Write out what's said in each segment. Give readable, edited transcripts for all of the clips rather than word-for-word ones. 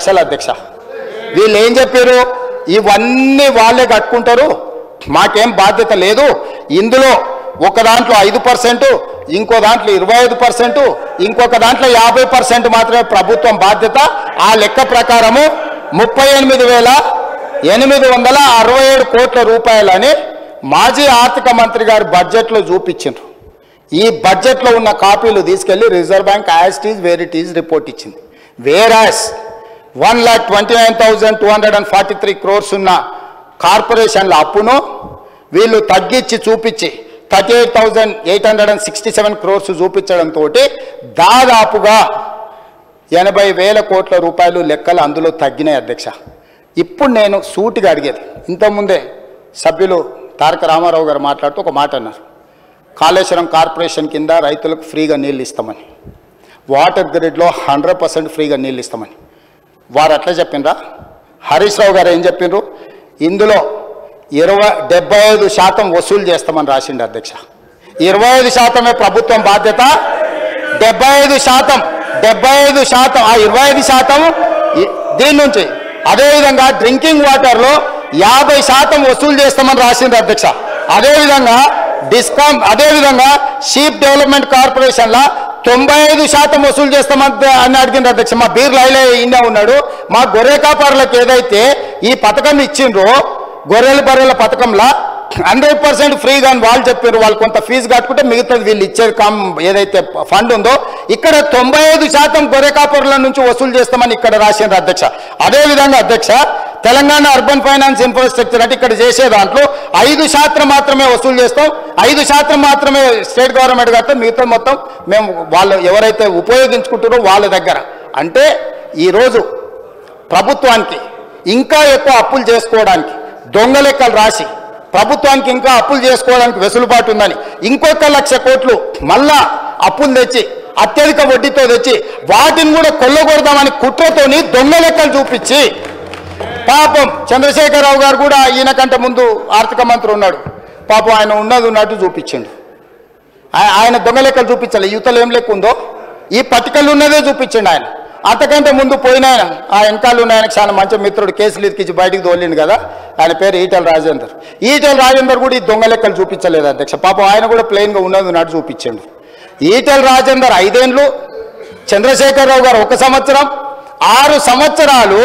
లక్షలు అధ్యక్ష. వీళ్ళు ఏం చెప్పారు, ఇవన్నీ వాళ్ళే కట్టుకుంటారు, మాకేం బాధ్యత లేదు, ఇందులో ఒక దాంట్లో 5%, ఇంకో దాంట్లో 25%, ఇంకొక దాంట్లో 50% మాత్రమే ప్రభుత్వం బాధ్యత. ఆ లెక్క ప్రకారము 38,867 కోట్ల రూపాయలని మాజీ ఆర్థిక మంత్రి గారు బడ్జెట్లో చూపించారు. ఈ బడ్జెట్లో ఉన్న కాపీలు తీసుకెళ్లి reserve bank as it is where it is report ఇచ్చింది. వేరాస్ 1,29,243 crores ఉన్న కార్పొరేషన్ల అప్పును వీళ్ళు తగ్గించి చూపించి 38,867 crores చూపించడంతో దాదాపుగా 80,000 కోట్ల రూపాయలు లెక్కలు అందులో తగ్గినాయి అధ్యక్ష. ఇప్పుడు నేను సూటిగా అడిగేది, ఇంతకుముందే సభ్యులు తారక రామారావు గారు మాట్లాడుతూ ఒక మాట అన్నారు, కాళేశ్వరం కార్పొరేషన్ కింద రైతులకు ఫ్రీగా నీళ్ళు ఇస్తామని, వాటర్ గ్రిడ్లో 100% ఫ్రీగా నీళ్ళు ఇస్తామని. వారు అట్లా చెప్పిండ్రా? హరీష్ రావు గారు ఏం చెప్పిండ్రు, ఇందులో 75% వసూలు చేస్తామని రాసిండు అధ్యక్ష. 25% ప్రభుత్వం బాధ్యత, 75% ఆ 25% దీని నుంచి. అదేవిధంగా డ్రింకింగ్ వాటర్లో 50% వసూలు చేస్తామని రాసిండు అధ్యక్ష. అదేవిధంగా అదేవిధంగా షీప్ డెవలప్మెంట్ కార్పొరేషన్ల 95% వసూలు చేస్తామని అడిగింది అధ్యక్ష. మా బీర్ లైలే ఇండియా ఉన్నాడు, మా గొర్రె కాపరులకు ఏదైతే ఈ పథకం ఇచ్చిండ్రో గొర్రెల బర్రెల పథకంలో 100% ఫ్రీగా అని వాళ్ళు చెప్పారు. వాళ్ళు కొంత ఫీజు కట్టుకుంటే మిగతాది వీళ్ళు ఇచ్చేది ఏదైతే ఫండ్ ఉందో ఇక్కడ 95% గొర్రె కాపరుల నుంచి వసూలు చేస్తామని ఇక్కడ రాసిండ్రు అధ్యక్ష. అదేవిధంగా అధ్యక్ష, తెలంగాణ అర్బన్ ఫైనాన్స్ ఇన్ఫ్రాస్ట్రక్చర్ అంటే ఇక్కడ చేసే దాంట్లో 5% మాత్రమే వసూలు చేస్తాం, 5% మాత్రమే స్టేట్ గవర్నమెంట్ కడతాం, మిగతా మొత్తం మేము వాళ్ళు ఎవరైతే ఉపయోగించుకుంటారో వాళ్ళ దగ్గర. అంటే ఈరోజు ప్రభుత్వానికి ఇంకా ఎక్కువ అప్పులు చేసుకోవడానికి దొంగ లెక్కలు రాసి ప్రభుత్వానికి ఇంకా అప్పులు చేసుకోవడానికి వెసులుబాటు ఉందని ఇంకొక 1,00,000 కోట్లు మళ్ళా అప్పులు తెచ్చి అత్యధిక వడ్డీతో తెచ్చి వాటిని కూడా కొల్లగొడదామని కుట్రతోని దొంగ లెక్కలు చూపించి పాపం చంద్రశేఖరరావు గారు కూడా ఈయన కంటే ముందు ఆర్థిక మంత్రి ఉన్నాడు, పాపం ఆయన ఉన్నట్టు చూపించిండు. ఆయన దొంగ లెక్కలు చూపించాలి, యువతలు ఏం లెక్క ఉందో ఈ పట్టికలు ఉన్నదే చూపించండి. ఆయన అంతకంటే ముందు పోయిన ఆయన ఆ వెనకాల ఉన్న ఆయనకు చాలా మంచి మిత్రుడు కేసులు ఇరికించి బయటికి తోలిండు కదా, ఆయన పేరు ఈటెల రాజేందర్ కూడా ఈ దొంగ లెక్కలు చూపించలేదు అధ్యక్ష. పాపం ఆయన కూడా ప్లెయిన్గా ఉన్నట్టు చూపించండు. ఈటెల రాజేందర్ 5 ఏళ్ళు, చంద్రశేఖరరావు గారు 1 సంవత్సరం, 6 సంవత్సరాలు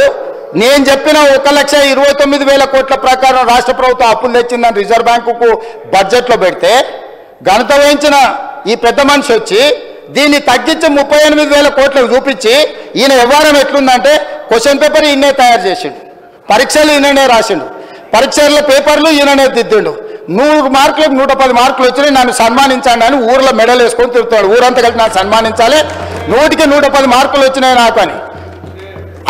నేను చెప్పిన 1,29,000 కోట్ల ప్రకారం రాష్ట్ర ప్రభుత్వం అప్పులు తెచ్చిందని రిజర్వ్ బ్యాంకుకు బడ్జెట్లో పెడితే ఘనత వహించిన ఈ పెద్ద మనిషి వచ్చి దీన్ని తగ్గించి 38,000 కోట్లకు చూపించి ఈయన వ్యవహారం ఎట్లుందంటే క్వశ్చన్ పేపర్ ఈయనే తయారు చేసిండు, పరీక్షలు ఈయననే రాసిండు, పరీక్షల పేపర్లు ఈయననే దిద్దిండు. 100 మార్కులకు 110 మార్కులు వచ్చినాయి, నన్ను సన్మానించండి అని ఊర్లో మెడల్ వేసుకొని తిరుగుతాడు. ఊరంతా కలిసి నన్ను సన్మానించాలి, 100కి 110 మార్కులు వచ్చినాయి నాకు అని.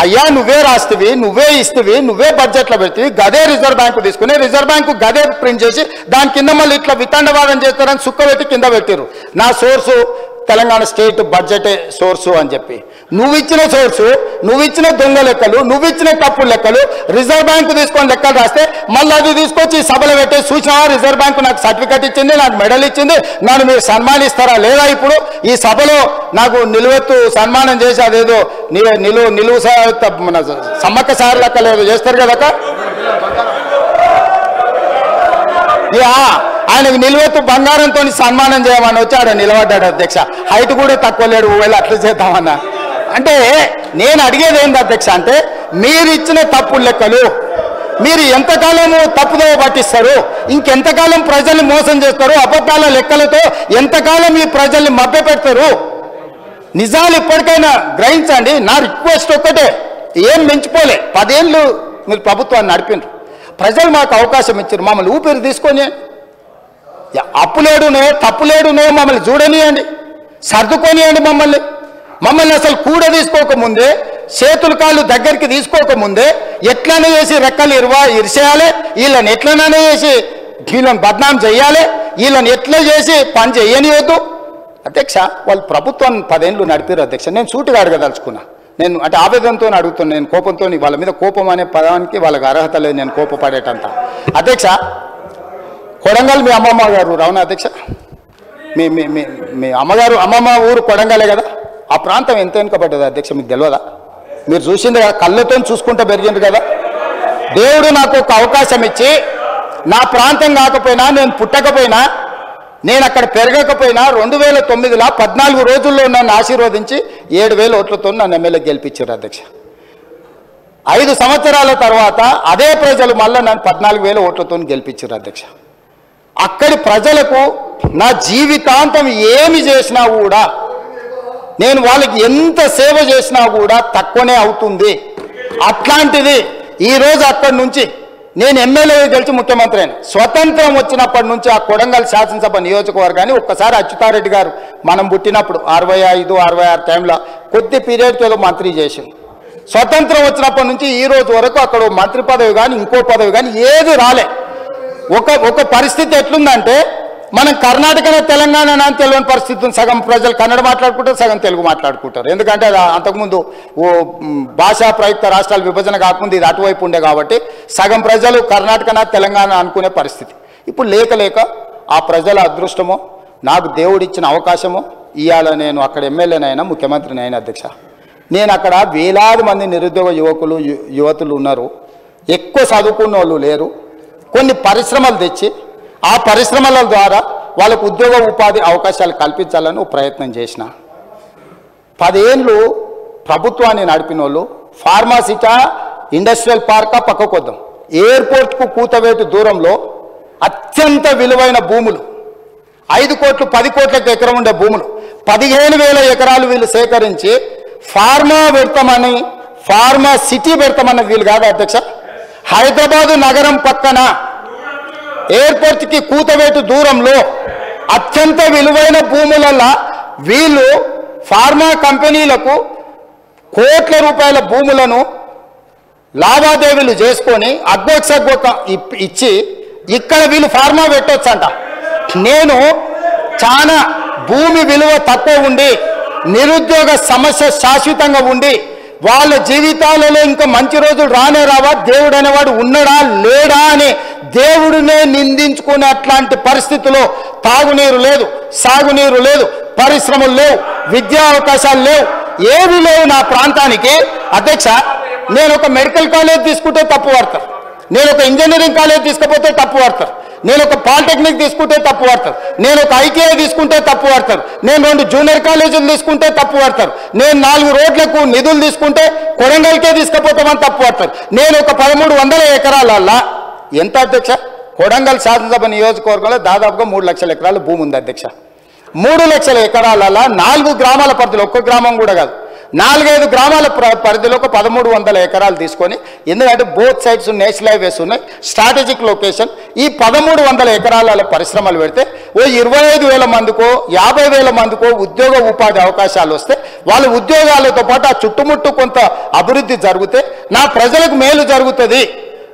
అయ్యా నువ్వే రాస్తవి, నువ్వే ఇస్తవి, నువ్వే బడ్జెట్లో పెడితే గదే రిజర్వ్ బ్యాంకు తీసుకుని రిజర్వ్ బ్యాంకు గదే ప్రింట్ చేసి దాని కింద మళ్ళీ ఇట్లా వితండవాదం చేస్తారని సుక్క పెట్టి కింద పెట్టారు. నా సోర్సు తెలంగాణ స్టేట్ బడ్జెటే సోర్సు అని చెప్పి నువ్వు ఇచ్చిన సోర్సు, నువ్వు ఇచ్చిన దొంగ లెక్కలు, నువ్వు ఇచ్చిన తప్పు లెక్కలు రిజర్వ్ బ్యాంకు తీసుకొని లెక్కలు రాస్తే మళ్ళీ అది తీసుకొచ్చి సభలో పెట్టే సూచన రిజర్వ్ బ్యాంకు నాకు సర్టిఫికేట్ ఇచ్చింది, నాకు మెడల్ ఇచ్చింది, నన్ను మీరు సన్మానిస్తారా లేదా? ఇప్పుడు ఈ సభలో నాకు నిలువెత్తు సన్మానం చేసి అదేదో నిలువు మన సమ్మక్క సార్ లెక్క లేదు చేస్తారు కదక్క. ఆయనకు నిలువెత్తు బంగారంతో సన్మానం చేయమని వచ్చి ఆడ నిలబడ్డాడు అధ్యక్ష. హైట్ కూడా తక్కువ లేడు, వెళ్ళి అట్లా చేద్దామన్నా. అంటే నేను అడిగేది ఏంటి అధ్యక్ష అంటే, మీరు ఇచ్చిన తప్పు లెక్కలు మీరు ఎంతకాలము తప్పుదో పట్టిస్తారు, ఇంకెంతకాలం ప్రజల్ని మోసం చేస్తారు, అబద్ధాల లెక్కలతో ఎంతకాలం ఈ ప్రజల్ని మభ్యపెడతారు? నిజాలు ఇప్పటికైనా గ్రహించండి. నా రిక్వెస్ట్ ఒక్కటే, ఏం మించిపోలే, 10 ఏళ్ళు మీరు ప్రభుత్వాన్ని నడిపిండ్రు, ప్రజలు మాకు అవకాశం ఇచ్చారు, మమ్మల్ని ఊపిరి తీసుకొని అప్పులేడునో తప్పులేడునో మమ్మల్ని చూడనియండి, సర్దుకొనియండి. మమ్మల్ని అసలు కూడ తీసుకోకముందే, చేతులు కాళ్ళు దగ్గరికి తీసుకోకముందే ఎట్లనే చేసి రెక్కలు ఇరిసేయాలి, వీళ్ళని ఎట్లనే చేసి వీళ్ళని బద్నాం చేయాలి, వీళ్ళని ఎట్లా చేసి పని చేయనివద్దు అధ్యక్ష. వాళ్ళు ప్రభుత్వాన్ని 10 ఏళ్ళు నడిపారు అధ్యక్ష. నేను సూటిగా అడగదలుచుకున్నా, నేను అంటే ఆవేదనతో అడుగుతున్నాను, నేను కోపంతో, వాళ్ళ మీద కోపం అనే పదానికి వాళ్ళకి అర్హత లేదు, నేను కోపపడేటంత. అధ్యక్ష, కొడంగల్ మీ అమ్మమ్మ గారు రావునా అధ్యక్ష? మీ అమ్మమ్మ ఊరు కొడంగలే కదా? ఆ ప్రాంతం ఎంత వెనుకబడ్డది అధ్యక్ష మీకు తెలియదా? మీరు చూసింది కదా, కళ్ళతో చూసుకుంటూ పెరిగింది కదా. దేవుడు నాకు ఒక అవకాశం ఇచ్చి నా ప్రాంతం కాకపోయినా, నేను పుట్టకపోయినా, నేను అక్కడ పెరగకపోయినా 2009లో 14 రోజుల్లో నన్ను ఆశీర్వదించి 7,000 ఓట్లతో నన్ను ఎమ్మెల్యే గెలిపించారు అధ్యక్ష. 5 సంవత్సరాల తర్వాత అదే ప్రజలు మళ్ళీ నన్ను 14,000 ఓట్లతో గెలిపించారు అధ్యక్ష. అక్కడి ప్రజలకు నా జీవితాంతం ఏమి చేసినా కూడా, నేను వాళ్ళకి ఎంత సేవ చేసినా కూడా తక్కువనే అవుతుంది. అట్లాంటిది ఈరోజు అక్కడి నుంచి నేను ఎమ్మెల్యే గెలిచి ముఖ్యమంత్రి అయిన, స్వతంత్రం వచ్చినప్పటి నుంచి ఆ కొడంగల్ శాసనసభ నియోజకవర్గాన్ని ఒక్కసారి అచ్యుతారెడ్డి గారు మనం పుట్టినప్పుడు 65, 66 టైంలో కొద్ది పీరియడ్కి ఏదో మంత్రి చేసింది. స్వతంత్రం వచ్చినప్పటి నుంచి ఈ రోజు వరకు అక్కడ మంత్రి పదవి కానీ ఇంకో పదవి కానీ ఏది రాలే. ఒక పరిస్థితి ఎట్లుందంటే, మనం కర్ణాటకనే తెలంగాణ అని తెలియని పరిస్థితి ఉంది. సగం ప్రజలు కన్నడ మాట్లాడుకుంటారు, సగం తెలుగు మాట్లాడుకుంటారు. ఎందుకంటే అంతకుముందు భాషా ప్రయుక్త రాష్ట్రాల విభజన కాకముందు ఇది అటువైపు ఉండే కాబట్టి సగం ప్రజలు కర్ణాటకనా తెలంగాణ అనుకునే పరిస్థితి. ఇప్పుడు లేక ఆ ప్రజల అదృష్టమో, నాకు దేవుడిచ్చిన అవకాశమో, ఇవాళ నేను అక్కడ ఎమ్మెల్యేనైనా ముఖ్యమంత్రినైనా అధ్యక్ష. నేను అక్కడ వేలాది మంది నిరుద్యోగ యువతులు ఉన్నారు, ఎక్కువ చదువుకున్న వాళ్ళు లేరు. కొన్ని పరిశ్రమలు తెచ్చి ఆ పరిశ్రమల ద్వారా వాళ్ళకు ఉద్యోగ ఉపాధి అవకాశాలు కల్పించాలని ప్రయత్నం చేసిన. 10 ఏళ్ళు ప్రభుత్వాన్ని నడిపిన వాళ్ళు ఫార్మాసిటా, ఇండస్ట్రియల్ పార్కా పక్కకొద్దాం, ఎయిర్పోర్ట్కు కూతవేటు దూరంలో అత్యంత విలువైన భూములు 5 కోట్లు 10 కోట్లకు ఎకరం ఉండే భూములు 15,000 ఎకరాలు వీళ్ళు సేకరించి ఫార్మా పెడతామని, ఫార్మా సిటీ పెడతామన్నది వీళ్ళు కాదు అధ్యక్ష. హైదరాబాదు నగరం పక్కన ఎయిర్పోర్ట్కి కూతవేటు దూరంలో అత్యంత విలువైన భూములలో వీళ్ళు ఫార్మా కంపెనీలకు కోట్ల రూపాయల భూములను లావాదేవీలు చేసుకొని అగ్గొక్క ఇచ్చి ఇక్కడ వీళ్ళు ఫార్మా పెట్టొచ్చంట. నేను చాలా భూమి విలువ తక్కువ ఉండి, నిరుద్యోగ సమస్య శాశ్వతంగా ఉండి, వాళ్ళ జీవితాలలో ఇంకా మంచి రోజులు రానే రావా, దేవుడు అనేవాడు ఉన్నాడా లేడా అని దేవుడినే నిందించుకునే అట్లాంటి పరిస్థితుల్లో తాగునీరు లేదు, సాగునీరు లేదు, పరిశ్రమలు లేవు, విద్యా అవకాశాలు లేవు, ఏవి లేవు నా ప్రాంతానికి అధ్యక్ష. నేను ఒక మెడికల్ కాలేజ్ తీసుకుంటే తప్పు పడతారు, నేను ఒక ఇంజనీరింగ్ కాలేజ్ తీసుకపోతే తప్పు పడతారు, నేను ఒక పాలిటెక్నిక్ తీసుకుంటే తప్పు పడతారు, నేను ఒక ఐటీఐ తీసుకుంటే తప్పు పడతారు, నేను 2 జూనియర్ కాలేజీలు తీసుకుంటే తప్పు పడతారు, నేను 4 రోడ్లకు నిధులు తీసుకుంటే కొడంగల్కే తీసుకుపోతామని తప్పు పడతారు. నేను ఒక 1300 ఎకరాలల్లా ఎంత అధ్యక్ష, కొడంగల్ శాసనసభ నియోజకవర్గంలో దాదాపుగా 3 లక్షల ఎకరాల భూమి ఉంది అధ్యక్ష. 3 లక్షల ఎకరాలల్లా 4 గ్రామాల పరిధిలో, ఒక్క గ్రామం కూడా కాదు, 4-5 గ్రామాల పరిధిలో ఒక 1300 ఎకరాలు తీసుకొని, ఎందుకంటే బోత్ సైడ్స్ నేషనల్ హైవేస్ ఉన్నాయి, స్ట్రాటజిక్ లొకేషన్, ఈ 1300 ఎకరాల పరిశ్రమలు పెడితే ఓ 25,000 మందికో 50,000 మందికో ఉద్యోగ ఉపాధి అవకాశాలు వస్తే వాళ్ళ ఉద్యోగాలతో పాటు ఆ చుట్టుముట్టు కొంత అభివృద్ధి జరిగితే నా ప్రజలకు మేలు జరుగుతుంది.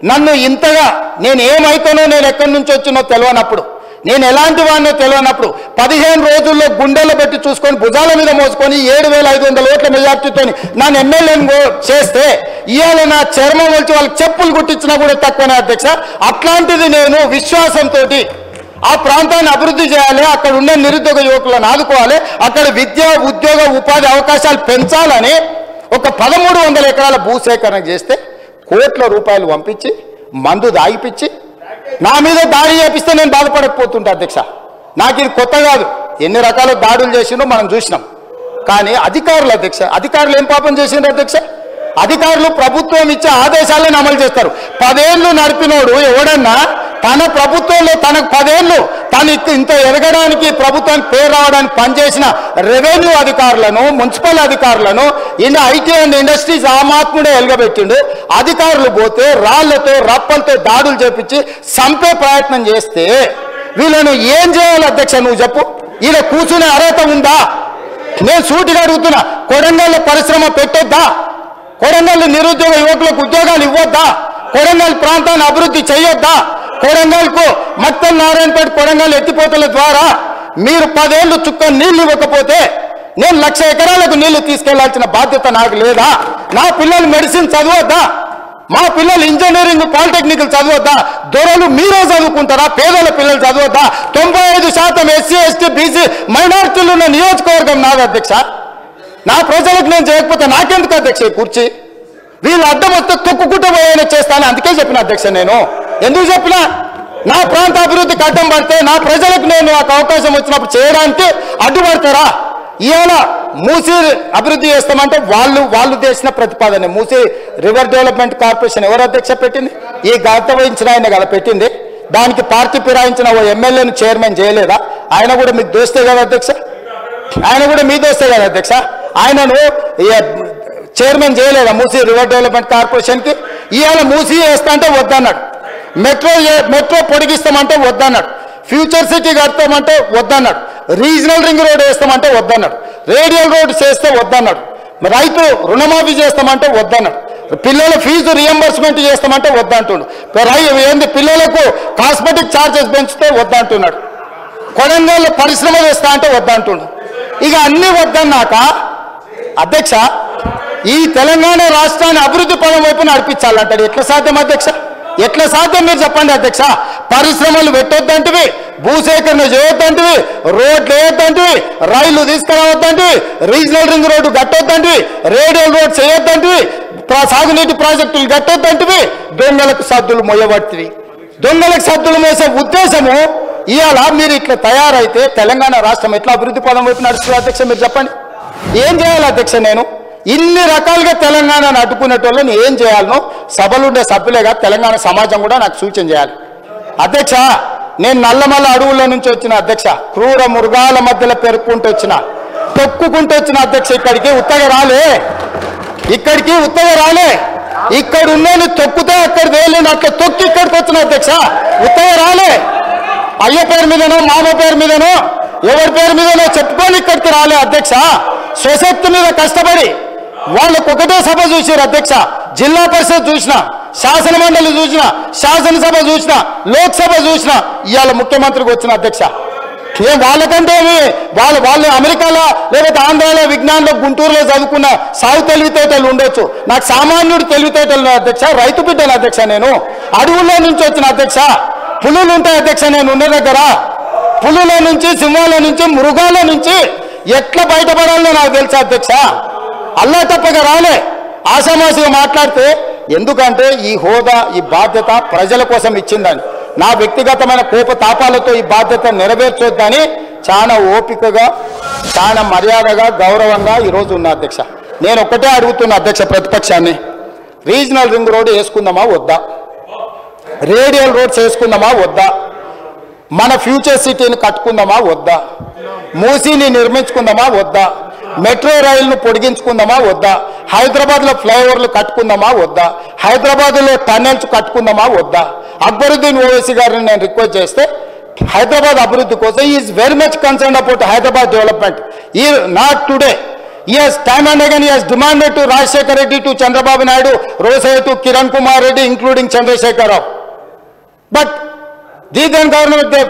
నన్ను ఇంతగా నేను ఏమైతానో, నేను ఎక్కడి నుంచి వచ్చినో తెలియనప్పుడు, నేను ఎలాంటి వాడినో తెలియనప్పుడు 15 రోజుల్లో గుండెలు పెట్టి చూసుకొని భుజాల మీద మోసుకొని 7,500 ఓట్ల మెజార్టీతో నన్ను ఎమ్మెల్యేని చేస్తే ఇవాళ నా చర్మం వచ్చి వాళ్ళకి చెప్పులు కుట్టించినా కూడా తక్కువనే అధ్యక్ష. అట్లాంటిది నేను విశ్వాసంతో ఆ ప్రాంతాన్ని అభివృద్ధి చేయాలి, అక్కడ ఉండే నిరుద్యోగ యువకులను ఆదుకోవాలి, అక్కడ విద్య ఉద్యోగ ఉపాధి అవకాశాలు పెంచాలని ఒక 1300 ఎకరాల భూసేకరణ చేస్తే కోట్ల రూపాయలు పంపించి మందు దాగిపించి నా మీద దాడి చేపిస్తే నేను బాధపడకపోతుంటా అధ్యక్ష. నాకు ఇది కొత్త కాదు, ఎన్ని రకాల దాడులు చేసిండో మనం చూసినాం. కానీ అధికారులు అధ్యక్ష, అధికారులు ఏం పాపం చేసిండ్రు అధ్యక్ష? అధికారులు ప్రభుత్వం ఇచ్చే ఆదేశాలను అమలు చేస్తారు. 10 ఏళ్ళు నడిపినోడు ఎవడన్నా తన ప్రభుత్వంలో తనకు 10 ఏళ్ళు తను ఇంత ఎదగడానికి, ప్రభుత్వానికి పేరు రావడానికి పనిచేసిన రెవెన్యూ అధికారులను, మున్సిపల్ అధికారులను, ఐటీ అండ్ ఇండస్ట్రీస్ ఆమాత్ముడే ఎలుగబెట్టిండు. అధికారులు పోతే రాళ్లతో రప్పలతో దాడులు చేపించి చంపే ప్రయత్నం చేస్తే వీళ్ళను ఏం చేయాలి అధ్యక్ష? నువ్వు చెప్పు. ఈయన కూర్చునే అర్హత ఉందా? నేను సూటిగా అడుగుతున్నా. కొడంగల్ పరిశ్రమ పెట్టొద్దా? కొడంగల్ నిరుద్యోగ యువకులకు ఉద్యోగాలు ఇవ్వద్దా? కొడంగల్ ప్రాంతాన్ని అభివృద్ధి చేయొద్దా? కొడంగల్కు మత్తల్ నారాయణపేట కొడంగల్ ఎత్తిపోతల ద్వారా మీరు 10 ఏళ్ళు చుక్క నీళ్లు ఇవ్వకపోతే నేను 1,00,000 ఎకరాలకు నీళ్లు తీసుకెళ్లాల్సిన బాధ్యత నాకు లేదా? నా పిల్లలు మెడిసిన్ చదవద్దా? మా పిల్లలు ఇంజనీరింగ్ పాలిటెక్నికల్ చదవద్దా? దొరలు మీరే చదువుకుంటారా? పేదల పిల్లలు చదవద్దా? 95% ఎస్సీ ఎస్టీ బీసీ మైనారిటీలు ఉన్న నియోజకవర్గం నాది అధ్యక్ష. నా ప్రజలకు నేను చేయకపోతే నాకెందుకు అధ్యక్ష ఈ కుర్చీ? వీళ్ళు అడ్డం వస్తే తొక్కుకుంటూ పోయేలా చేస్తాను. అందుకే చెప్పిన అధ్యక్ష. నేను ఎందుకు చెప్పినా, నా ప్రాంత అభివృద్ధికి అడ్డం పడితే నా ప్రజలకు నేను నాకు అవకాశం వచ్చినప్పుడు చేయడానికి అడ్డుపడతారా? ఇవాళ మూసీ అభివృద్ధి చేస్తామంటే వాళ్ళు చేసిన ప్రతిపాదన. మూసీ రివర్ డెవలప్మెంట్ కార్పొరేషన్ ఎవరు అధ్యక్ష పెట్టింది? ఈ గత వహించిన ఆయన కదా పెట్టింది. దానికి పార్టీ ఫిరాయించిన ఓ ఎమ్మెల్యేను చైర్మన్ చేయలేదా? ఆయన కూడా మీకు దోస్తే కదా అధ్యక్ష? ఆయన కూడా మీ దోస్తే కదా అధ్యక్ష? ఆయనను చైర్మన్ చేయలేదా మూసీ రివర్ డెవలప్మెంట్ కార్పొరేషన్కి? ఇవాళ మూసీ వేస్తా అంటే వద్దన్నాడు. మెట్రో పొడిగిస్తామంటే వద్దన్నాడు. ఫ్యూచర్ సిటీ కడతామంటే వద్దన్నాడు. రీజనల్ రింగ్ రోడ్ వేస్తామంటే వద్దన్నాడు. రేడియల్ రోడ్ చేస్తే వద్దన్నాడు. రైతు రుణమాఫీ చేస్తామంటే వద్దన్నాడు. పిల్లల ఫీజు రియంబర్స్మెంట్ చేస్తామంటే వద్దంటున్నాడు. ఏంది పిల్లలకు కాస్మెటిక్ ఛార్జెస్ పెంచితే వద్దంటున్నాడు. కొడంగల్ పరిశ్రమ వేస్తా అంటే వద్దంటున్నాడు. ఇక అన్ని వద్దన్నాక అధ్యక్ష ఈ తెలంగాణ రాష్ట్రాన్ని అభివృద్ధి పదం వైపు నడిపించాలంటాడు. ఎట్లా సాధ్యం అధ్యక్ష? ఎట్లా సాధ్యం మీరు చెప్పండి అధ్యక్ష? పరిశ్రమలు పెట్టొద్దంటివి, భూసేకరణ చేయొద్దంటివి, రోడ్లు వేయొద్దంటివి, రైళ్లు తీసుకురావద్దంటివి, రీజనల్ రింగ్ రోడ్డు కట్టొద్దంటివి, రేడియల్ రోడ్ చేయొద్దంటివి, సాగునీటి ప్రాజెక్టులు కట్టొద్దంటివి, దొంగలకు సద్దులు మోయబడుతుంది. దొంగలకు సద్దులు మోసే ఉద్దేశము ఇవాళ మీరు ఇట్లా తయారైతే తెలంగాణ రాష్ట్రం ఎట్లా అభివృద్ధి పదం వైపు నడుస్తుంది అధ్యక్ష? మీరు చెప్పండి. ఏం చేయాలి అధ్యక్ష? నేను ఇన్ని రకాలుగా తెలంగాణను అడ్డుకునేటోళ్ళని ఏం చేయాలనో సభలుండే సభ్యులేగా తెలంగాణ సమాజం కూడా నాకు సూచన చేయాలి అధ్యక్ష. నేను నల్లమల్ల అడవుల్లో నుంచి వచ్చిన అధ్యక్ష. క్రూర మృగాల మధ్యలో పెరుక్కుంటూ వచ్చిన, తొక్కుకుంటూ వచ్చిన అధ్యక్ష. ఇక్కడికి ఉత్తగా రాలే, ఇక్కడ ఉన్నోని తొక్కుతే అక్కడ వేలేని అట్లా తొక్కి ఇక్కడికి వచ్చిన అధ్యక్ష. ఉత్తగా రాలే. అయ్య పేరు మీదనో మామ పేరు మీదనో ఎవరి పేరు మీదనో చెప్పుకొని ఇక్కడికి రాలే అధ్యక్ష. స్వశక్తి మీద కష్టపడి వాళ్ళకు ఒకటే సభ చూసారు అధ్యక్ష. జిల్లా పరిషత్ చూసిన, శాసన మండలి చూసిన, శాసనసభ చూసిన, లోక్సభ చూసిన, ఇవాళ ముఖ్యమంత్రికి వచ్చిన అధ్యక్ష. ఏం వాళ్ళకంటే వాళ్ళు అమెరికాలో లేకపోతే ఆంధ్రాలో విజ్ఞానంలో గుంటూరులో చదువుకున్న సాగు తెలివితేటలు ఉండొచ్చు. నాకు సామాన్యుడు తెలివితేటలు అధ్యక్ష. రైతు బిడ్డను అధ్యక్ష. నేను అడవుల్లో నుంచి వచ్చిన అధ్యక్ష. పులులు ఉంటాయి అధ్యక్ష నేను ఉన్న దగ్గర. పులుల నుంచి, సింహాల నుంచి, మృగాల నుంచి ఎట్లా బయటపడాలో నాకు తెలుసా అధ్యక్ష. అల్లా తప్పగా రాలే. ఆషామాషిగా మాట్లాడితే ఎందుకంటే ఈ హోదా, ఈ బాధ్యత ప్రజల కోసం ఇచ్చిందని, నా వ్యక్తిగతమైన కోపతాపాలతో ఈ బాధ్యత నెరవేర్చొద్దని చాలా ఓపికగా, చాలా మర్యాదగా, గౌరవంగా ఈరోజు ఉన్న అధ్యక్ష. నేను ఒక్కటే అడుగుతున్నా అధ్యక్ష ప్రతిపక్షాన్ని, రీజనల్ రింగ్ రోడ్ వేసుకుందామా వద్దా? రేడియల్ రోడ్స్ వేసుకుందామా వద్దా? మన ఫ్యూచర్ సిటీని కట్టుకుందామా వద్దా? మూసీని నిర్మించుకుందామా వద్దా? మెట్రో రైలును పొడిగించుకుందామా వద్దా? హైదరాబాద్లో ఫ్లైఓవర్లు కట్టుకుందామా వద్దా? హైదరాబాద్లో టన్నెల్స్ కట్టుకుందామా వద్దా? అక్బరుద్దీన్ ఓవైసీ గారిని నేను రిక్వెస్ట్ చేస్తే హైదరాబాద్ అభివృద్ధి కోసం is very much concern about Hyderabad development. ఈ not today. He has time and again he has demanded to Rajshekar Reddy, to Chandrababu Naidu, Rosai, to Kiran Kumar Reddy, including Chandrasekhar Rao. But the then government, they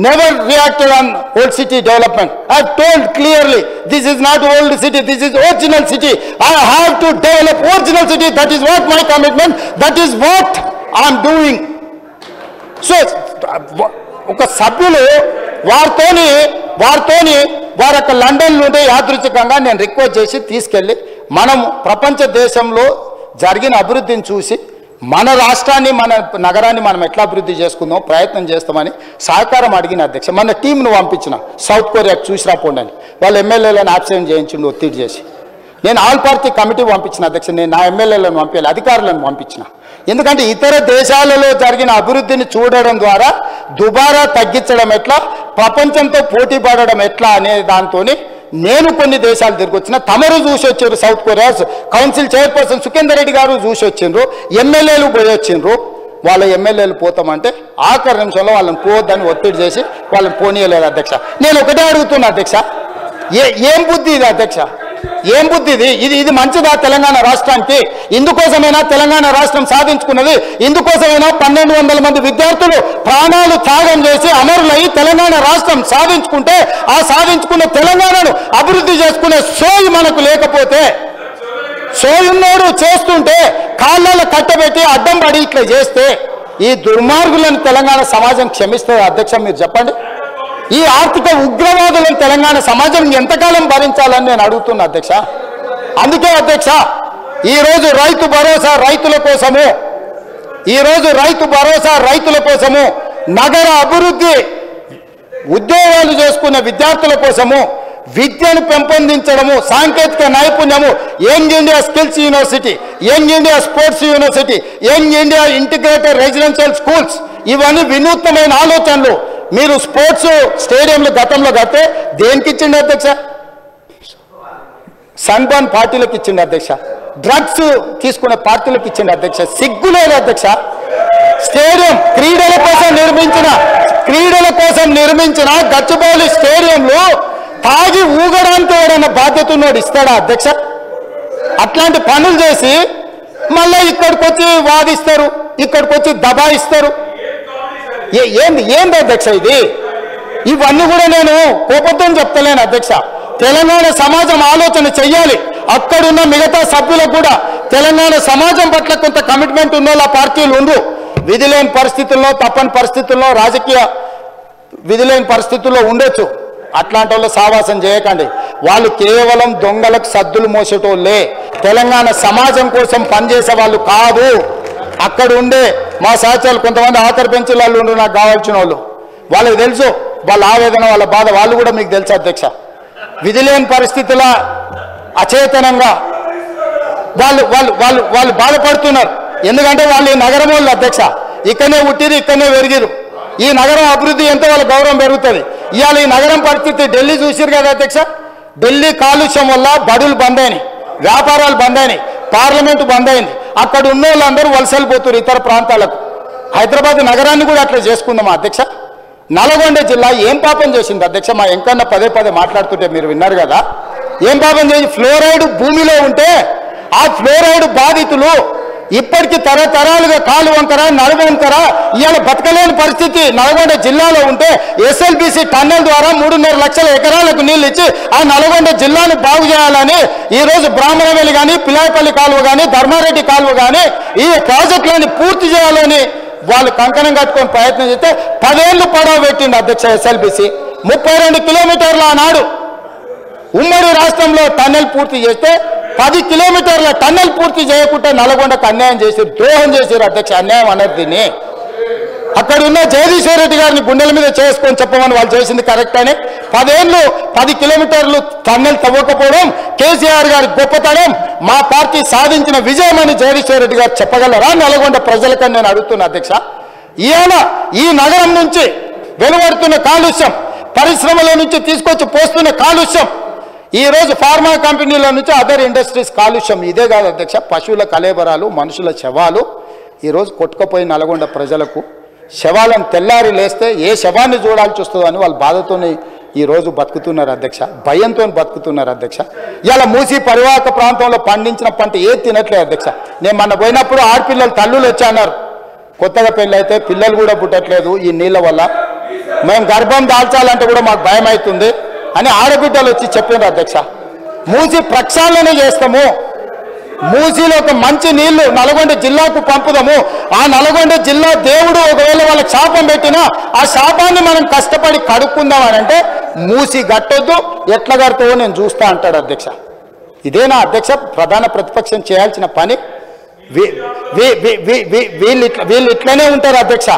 never reacted on old city development. I have told clearly, this is not old city, this is original city. I have to develop original city. That is what my commitment, that is what I am doing. So, ఒక సభ్యులు వారితోని వారి యొక్క London నుండి యాదృచ్ఛికంగా నేను request చేసి తీసుకెళ్ళి మనం ప్రపంచ దేశంలో జరిగిన అభివృద్ధిని చూసి మన రాష్ట్రాన్ని, మన నగరాన్ని మనం ఎట్లా అభివృద్ధి చేసుకుందాం ప్రయత్నం చేస్తామని సహకారం అడిగిన అధ్యక్ష. మన టీంను పంపించిన సౌత్ కొరియాకు చూసి రాపోండి అని. వాళ్ళ ఎమ్మెల్యేలను ఆబ్సెంట్ చేయించిండు ఒత్తిడి చేసి. నేను ఆల్ పార్టీ కమిటీ పంపించిన అధ్యక్ష. నేను నా ఎమ్మెల్యేలను పంపించాలి, అధికారులను పంపించిన. ఎందుకంటే ఇతర దేశాలలో జరిగిన అభివృద్ధిని చూడడం ద్వారా దుబారా తగ్గించడం ఎట్లా, ప్రపంచంతో పోటీ పడడం ఎట్లా అనే దాంతో నేను కొన్ని దేశాలు తిరిగి వచ్చిన. తమరు చూసి వచ్చారు, south Korea council chairperson Sukhender Reddy గారు చూసి వచ్చిండ్రు, ఎమ్మెల్యేలు పోయి వచ్చిండ్రు. వాళ్ళ ఎమ్మెల్యేలు పోతామంటే ఆఖరి నిమిషంలో వాళ్ళని పోవద్దని ఒత్తిడి చేసి వాళ్ళని పోనీయలేదు అధ్యక్ష. నేను ఒకటే అడుగుతున్నా అధ్యక్ష, ఏం బుద్ధి ఇది అధ్యక్ష? ఏం బుద్ధి ఇది మంచిదా తెలంగాణ రాష్ట్రానికి? ఇందుకోసమైనా తెలంగాణ రాష్ట్రం సాధించుకున్నది, ఇందుకోసమైనా 1200 మంది విద్యార్థులు ప్రాణాలు త్యాగం చేసి అమరులై తెలంగాణ రాష్ట్రం సాధించుకుంటే, ఆ సాధించుకున్న తెలంగాణను అభివృద్ధి చేసుకునే సోయి మనకు లేకపోతే, సోయున్నోడు చేస్తుంటే కాళ్ళలో కట్టబెట్టి అడ్డం పడి ఇట్లా చేస్తే ఈ దుర్మార్గులను తెలంగాణ సమాజం క్షమిస్తుంది అధ్యక్ష? మీరు చెప్పండి. ఈ ఆర్థిక ఉగ్రవాదులను తెలంగాణ సమాజం ఎంతకాలం భరించాలని నేను అడుగుతున్నా అధ్యక్ష. అందుకే అధ్యక్ష ఈరోజు రైతు భరోసా రైతుల కోసము నగర అభివృద్ధి ఉద్యోగాలు చేసుకున్న విద్యార్థుల కోసము విద్యను పెంపొందించడము సాంకేతిక నైపుణ్యము young India skills university young India sports university young India integrated residential schools ఇవన్నీ వినూత్నమైన ఆలోచనలు మీరు స్పోర్ట్స్ స్టేడియంలు గతంలో కడితే దేనికి ఇచ్చిండు అధ్యక్ష సన్బర్న్ పార్టీలకు ఇచ్చిండు అధ్యక్ష డ్రగ్స్ తీసుకునే పార్టీలకు ఇచ్చిండు అధ్యక్ష సిగ్గులేదు అధ్యక్ష స్టేడియం క్రీడల కోసం నిర్మించిన గచ్చిబౌలి స్టేడియంలో తాగి ఊగడానికి ఎవరైనా బాధ్యత ఉన్నాడు ఇస్తాడా అధ్యక్ష అట్లాంటి పనులు చేసి మళ్ళీ ఇక్కడికి వచ్చి వాదిస్తారు ఇక్కడికి వచ్చి దబాయిస్తారు ఏంది అధ్యక్ష ఇది ఇవన్నీ కూడా నేను కోపంతో చెప్తలేను అధ్యక్ష తెలంగాణ సమాజం ఆలోచన చెయ్యాలి అక్కడున్న మిగతా సభ్యులకు కూడా తెలంగాణ సమాజం పట్ల కొంత కమిట్మెంట్ ఉన్న పార్టీలు ఉండ్రు విధిలేని పరిస్థితుల్లో తప్పని పరిస్థితుల్లో రాజకీయ విధిలేని పరిస్థితుల్లో ఉండొచ్చు అట్లాంటి వాళ్ళు సావాసం చేయకండి వాళ్ళు కేవలం దొంగలకు సద్దులు మోసేటోళ్ళే తెలంగాణ సమాజం కోసం పనిచేసే వాళ్ళు కాదు అక్కడ ఉండే మా సహచరులు కొంతమంది ఆఖరి బెంచీల వాళ్ళు ఉండ్రు నాకు కావాల్సిన వాళ్ళు వాళ్ళకి తెలుసు వాళ్ళ ఆవేదన వాళ్ళ బాధ వాళ్ళు కూడా మీకు తెలుసు అధ్యక్ష విధిలేని పరిస్థితుల అచేతనంగా వాళ్ళు బాధపడుతున్నారు ఎందుకంటే వాళ్ళు ఈ నగరం వాళ్ళు అధ్యక్ష ఇక్కడనే పుట్టిరు ఇక్కడనే పెరిగిరు ఈ నగరం అభివృద్ధి ఎంతో వాళ్ళ గౌరవం పెరుగుతుంది ఇవాళ ఈ నగరం పరిస్థితి ఢిల్లీ చూసిరు కదా అధ్యక్ష ఢిల్లీ కాలుష్యం వల్ల బడులు బంద్ అయినాయి వ్యాపారాలు బంద్ అయినాయి పార్లమెంటు బంద్ అయింది అక్కడ ఉన్న వాళ్ళందరూ వలసలిపోతున్నారు ఇతర ప్రాంతాలకు హైదరాబాద్ నగరాన్ని కూడా అట్లా చేసుకుందామా అధ్యక్ష నల్గొండ జిల్లా ఏం పాపం చేసింది అధ్యక్ష మా ఎంకన్నా పదే మాట్లాడుతుంటే మీరు విన్నారు కదా ఏం పాపం చేసి ఫ్లోరైడ్ భూమిలో ఉంటే ఆ ఫ్లోరైడ్ బాధితులు ఇప్పటికీ తరతరాలుగా కాలు వంకర నడుము వంకర ఇవాళ బతకలేని పరిస్థితి నల్గొండ జిల్లాలో ఉంటే ఎస్ఎల్బిసి టన్నెల్ ద్వారా 3.5 లక్షల ఎకరాలకు నీళ్ళు ఇచ్చి ఆ నల్గొండ జిల్లాను బాగు చేయాలని ఈరోజు బ్రాహ్మణవేలి కానీ పిలాయపల్లి కాలువ కానీ ధర్మారెడ్డి కాలువ కానీ ఈ ప్రాజెక్టులని పూర్తి చేయాలని వాళ్ళు కంకణం కట్టుకొని ప్రయత్నం చేస్తే 10 ఏళ్ళు పడవ పెట్టింది అధ్యక్ష ఎస్ఎల్బిసి 32 కిలోమీటర్ల ఆనాడు ఉమ్మడి రాష్ట్రంలో టన్నెల్ పూర్తి చేస్తే 10 కిలోమీటర్ల టన్నెల్ పూర్తి చేయకుండా నల్గొండకు అన్యాయం చేశారు ద్రోహం చేశారు అధ్యక్ష అన్యాయం అన్నది దీన్ని అక్కడ ఉన్న జగదీశ్వర్ రెడ్డి గారిని గుండెల మీద చేసుకొని చెప్పమని వాళ్ళు చేసింది కరెక్ట్ అని 10 ఏళ్ళు 10 కిలోమీటర్లు టన్నెల్ తవ్వకపోవడం కేసీఆర్ గారి గొప్పతనం మా పార్టీ సాధించిన విజయం అని జగదీశ్వర్ రెడ్డి గారు చెప్పగలరా నల్గొండ ప్రజలకని నేను అడుగుతున్నా అధ్యక్ష ఈయన ఈ నగరం నుంచి వెలువడుతున్న కాలుష్యం పరిశ్రమల నుంచి తీసుకొచ్చి పోస్తున్న కాలుష్యం ఈ రోజు ఫార్మా కంపెనీల నుంచి అదర్ ఇండస్ట్రీస్ కాలుష్యం ఇదే కాదు అధ్యక్ష పశువుల కలేబరాలు మనుషుల శవాలు ఈరోజు కొట్టుకుపోయి నల్గొండ ప్రజలకు శవాలను తెల్లారి లేస్తే ఏ శవాన్ని చూడాల్సి వస్తుందని వాళ్ళు బాధతోనే ఈరోజు బతుకుతున్నారు అధ్యక్ష భయంతో బతుకుతున్నారు అధ్యక్ష ఇలా మూసి పరివాహక ప్రాంతంలో పండించిన పంట ఏది తినట్లేదు అధ్యక్ష నేను మొన్న పోయినప్పుడు ఆడపిల్లలు తల్లులు వచ్చాన్నారు కొత్తగా పెళ్ళి అయితే పిల్లలు కూడా పుట్టట్లేదు ఈ నీళ్ళ వల్ల మేము గర్భం దాల్చాలంటే కూడా మాకు భయం అవుతుంది అని ఆడబిడ్డలు వచ్చి చెప్పారు అధ్యక్ష మూసి ప్రక్షాళన చేస్తాము మూసిలో ఒక మంచి నీళ్లు నల్గొండ జిల్లాకు పంపుదాము ఆ నల్గొండ జిల్లా దేవుడు ఒకవేళ వాళ్ళకి శాపం పెట్టినా ఆ శాపాన్ని మనం కష్టపడి కడుక్కుందాం అని అంటే మూసి గట్టొద్దు ఎట్లా కడతావో నేను చూస్తా అంటాడు అధ్యక్ష ఇదేనా అధ్యక్ష ప్రధాన ప్రతిపక్షం చేయాల్సిన పని వీళ్ళు ఇట్లనే ఉంటారు అధ్యక్ష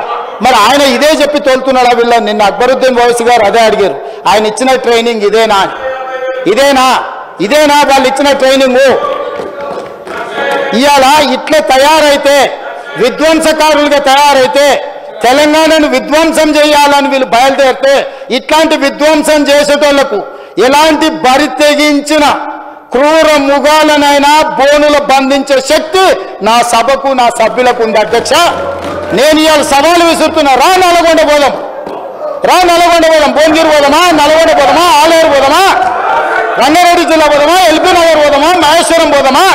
మరి ఆయన ఇదే చెప్పి తోలుతున్నాడా వీళ్ళ నిన్న అక్బరుద్దీన్ ఓవైసీ గారు అదే అడిగారు ఆయన ఇచ్చిన ట్రైనింగ్ ఇదేనా వాళ్ళు ఇచ్చిన ట్రైనింగు ఇవాళ ఇట్లా తయారైతే విధ్వంసకారులుగా తయారైతే తెలంగాణను విధ్వంసం చేయాలని వీళ్ళు బయలుదేరితే ఇట్లాంటి విధ్వంసం చేసేటోళ్లకు ఎలాంటి బరి తెగించిన క్రూర ముగాలనైనా బోనులు బంధించే శక్తి నా సభకు నా సభ్యులకు ఉంది అధ్యక్ష నేను ఇవాళ సవాలు విసురుతున్నా రా నల్గొండ పోదాం భువనగిరి పోదామా నల్గొండ పోదామా ఆలేరు పోదామా రంగారెడ్డి జిల్లా పోదామా ఎల్బీ నగర్ పోదామా మహేశ్వరం పోదామా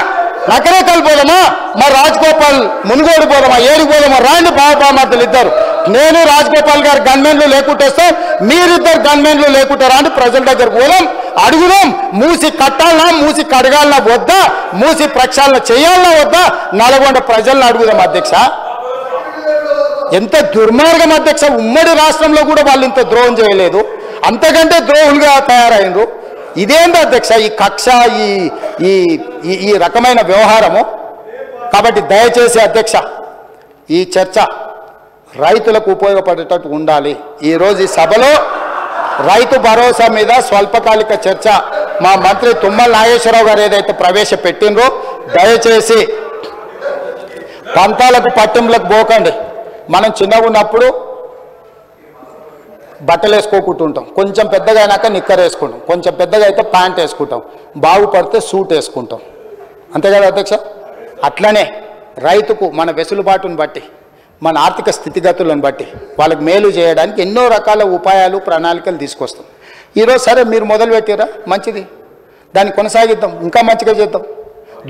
నకరేకల్ పోదామా మరి రాజగోపాల్ మునుగోడు పోదామా ఏడుగు పోదామా రాండి బావబామర్దులు ఇద్దరు నేను రాజగోపాల్ గారు గన్మెన్లు లేకుంటేస్తాం మీరిద్దరు గన్మెన్లు లేకుంటారా అని ప్రజల దగ్గరకు పోదాం అడుగుదాం మూసి కట్టాలన్నా మూసి కడగాలన్నా వద్దా మూసి ప్రక్షాళన చేయాలన్నా వద్దా నల్గొండ ప్రజలను అడుగుదాం అధ్యక్ష ఎంత దుర్మార్గం అధ్యక్ష ఉమ్మడి రాష్ట్రంలో కూడా వాళ్ళు ఇంత ద్రోహం చేయలేదు అంతకంటే ద్రోహులుగా తయారైనరు ఇదేంటి అధ్యక్ష ఈ కక్ష ఈ ఈ ఈ రకమైన వ్యవహారము? కాబట్టి దయచేసి అధ్యక్ష ఈ చర్చ రైతులకు ఉపయోగపడేటట్టు ఉండాలి. ఈరోజు ఈ సభలో రైతు భరోసా మీద స్వల్పకాలిక చర్చ మా మంత్రి తుమ్మల నాగేశ్వరరావు గారు ఏదైతే ప్రవేశపెట్టినరో దయచేసి పంతాలకు పట్టింపులకు పోకండి. మనం చిన్నగా ఉన్నప్పుడు బట్టలు వేసుకోకుంటుంటాం, కొంచెం పెద్దగా అయినాక నిక్కర్ వేసుకుంటాం, కొంచెం పెద్దగా అయితే ప్యాంట్ వేసుకుంటాం, బాగుపడితే సూట్ వేసుకుంటాం. అంతే కదా అధ్యక్ష? అట్లనే రైతుకు మన వెసులుబాటును బట్టి మన ఆర్థిక స్థితిగతులను బట్టి వాళ్ళకి మేలు చేయడానికి ఎన్నో రకాల ఉపాయాలు ప్రణాళికలు తీసుకొస్తాం. ఈరోజు సరే మీరు మొదలు పెట్టారా, మంచిది, దాన్ని కొనసాగిద్దాం, ఇంకా మంచిగా చేద్దాం,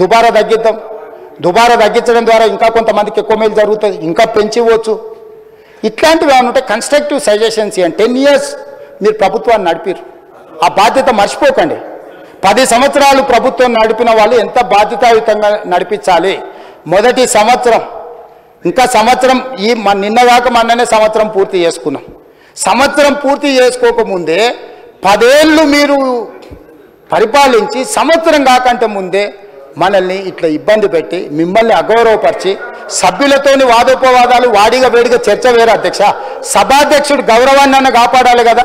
దుబారా తగ్గిద్దాం. దుబారా తగ్గించడం ద్వారా ఇంకా కొంతమందికి ఎక్కువ మేలు జరుగుతుంది, ఇంకా పెంచివచ్చు. ఇట్లాంటివి ఏమైనా ఉంటే కన్స్ట్రక్టివ్ సజెషన్స్ ఇవ్వండి. 10 years మీరు ప్రభుత్వాన్ని నడిపారు, ఆ బాధ్యత మర్చిపోకండి. 10 సంవత్సరాలు ప్రభుత్వం నడిపిన వాళ్ళు ఎంత బాధ్యతాయుతంగా నడిపించాలి. మొదటి సంవత్సరం, ఇంకా సంవత్సరం, ఈ నిన్నగాక మొన్ననే సంవత్సరం పూర్తి చేసుకున్నాం. సంవత్సరం పూర్తి చేసుకోకముందే 10 ఏళ్ళు మీరు పరిపాలించి సంవత్సరం కాకంటే ముందే మనల్ని ఇట్లా ఇబ్బంది పెట్టి మిమ్మల్ని అగౌరవపరిచి సభ్యులతోని వాదోపవాదాలు వాడిగా వేడిగా చర్చ వేరే అధ్యక్ష. సభాధ్యక్షుడు గౌరవాన్ని అన్న కాపాడాలి కదా.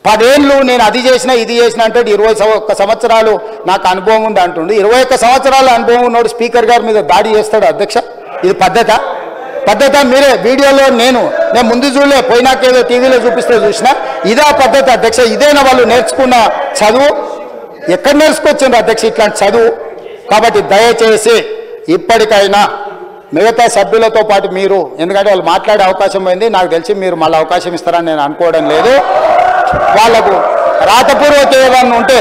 10 ఏళ్ళు నేను అది చేసినా ఇది చేసినా అంటే 21 సంవత్సరాలు నాకు అనుభవం ఉంది అంటుండు. 21 సంవత్సరాల అనుభవం ఉన్నోడు స్పీకర్ గారి మీద దాడి చేస్తాడు అధ్యక్ష. ఇది పద్ధత? మీరే వీడియోలో నేను ముందు చూడలే, పోయినాకేదో టీవీలో చూపిస్తే చూసినా. ఇదా పద్ధతి అధ్యక్ష? ఇదేనా వాళ్ళు నేర్చుకున్న చదువు? ఎక్కడ నేర్చుకొచ్చిండ్రు అధ్యక్ష ఇట్లాంటి చదువు? కాబట్టి దయచేసి ఇప్పటికైనా మిగతా సభ్యులతో పాటు మీరు, ఎందుకంటే వాళ్ళు మాట్లాడే అవకాశం పోయింది, నాకు తెలిసి మీరు మళ్ళీ అవకాశం ఇస్తారని నేను అనుకోవడం లేదు. వాళ్లకు రాతపూర్వక ఏదన్నా ఉంటే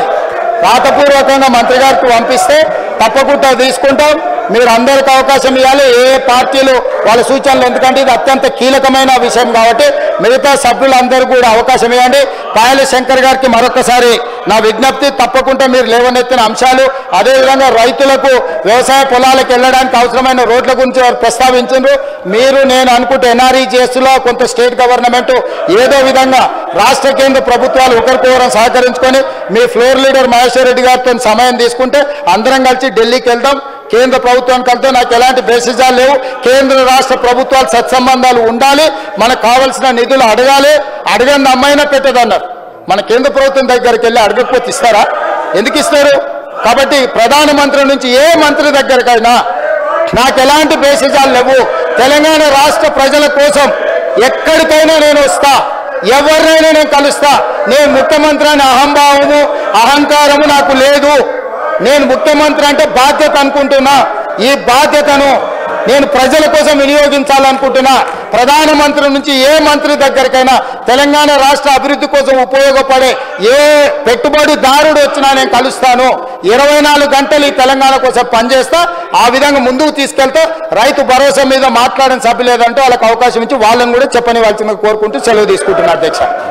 రాతపూర్వకంగా మంత్రి గారికి పంపిస్తే తప్పకుండా తీసుకుంటాం. మీరు అందరికి అవకాశం ఇవ్వాలి, ఏ పార్టీలు వాళ్ళ సూచనలు, ఎందుకంటే ఇది అత్యంత కీలకమైన విషయం కాబట్టి మిగతా సభ్యులందరూ కూడా అవకాశం ఇవ్వండి. పాయల శంకర్ గారికి మరొకసారి నా విజ్ఞప్తి, తప్పకుండా మీరు లేవనెత్తిన అంశాలు, అదేవిధంగా రైతులకు వ్యవసాయ పొలాలకు వెళ్ళడానికి అవసరమైన రోడ్ల గురించి వారు ప్రస్తావించారు. మీరు నేను అనుకుంటే NREGSలో కొంత స్టేట్ గవర్నమెంట్ ఏదో విధంగా రాష్ట్ర కేంద్ర ప్రభుత్వాలు ఒకరికొకరు సహకరించుకొని మీ ఫ్లోర్ లీడర్ మహేశ్వర్ రెడ్డి గారితో సమయం తీసుకుంటే అందరం కలిసి ఢిల్లీకి వెళ్దాం. కేంద్ర ప్రభుత్వానికి వెళ్తే నాకు ఎలాంటి బేసిజాలు లేవు. కేంద్ర రాష్ట్ర ప్రభుత్వాలు సత్సంబంధాలు ఉండాలి, మనకు కావాల్సిన నిధులు అడగాలి. అడగని అమ్మాయినా పెట్టదన్నారు. మన కేంద్ర ప్రభుత్వం దగ్గరికి వెళ్ళి అడగకపోతే ఇస్తారా? ఎందుకు ఇస్తారు? కాబట్టి ప్రధానమంత్రి నుంచి ఏ మంత్రి దగ్గరికైనా నాకు ఎలాంటి బేసిజాలు లేవు. తెలంగాణ రాష్ట్ర ప్రజల కోసం ఎక్కడికైనా నేను వస్తా, ఎవరినైనా నేను కలుస్తా. నేను ముఖ్యమంత్రి అనే అహంభావము అహంకారము నాకు లేదు. నేను ముఖ్యమంత్రి అంటే బాధ్యత అనుకుంటున్నా. ఈ బాధ్యతను నేను ప్రజల కోసం వినియోగించాలనుకుంటున్నా. ప్రధానమంత్రి నుంచి ఏ మంత్రి దగ్గరికైనా తెలంగాణ రాష్ట్ర అభివృద్ధి కోసం ఉపయోగపడే ఏ పెట్టుబడిదారుడు వచ్చినా నేను కలుస్తాను. 24 గంటలు ఈ తెలంగాణ కోసం పనిచేస్తా. ఆ విధంగా ముందుకు తీసుకెళ్తే రైతు భరోసా మీద మాట్లాడిన సభ్యులు లేదంటే వాళ్ళకి అవకాశం ఇచ్చి వాళ్ళని కూడా చెప్పనివ్వాల్సిందిగా కోరుకుంటూ సెలవు తీసుకుంటున్నా అధ్యక్ష.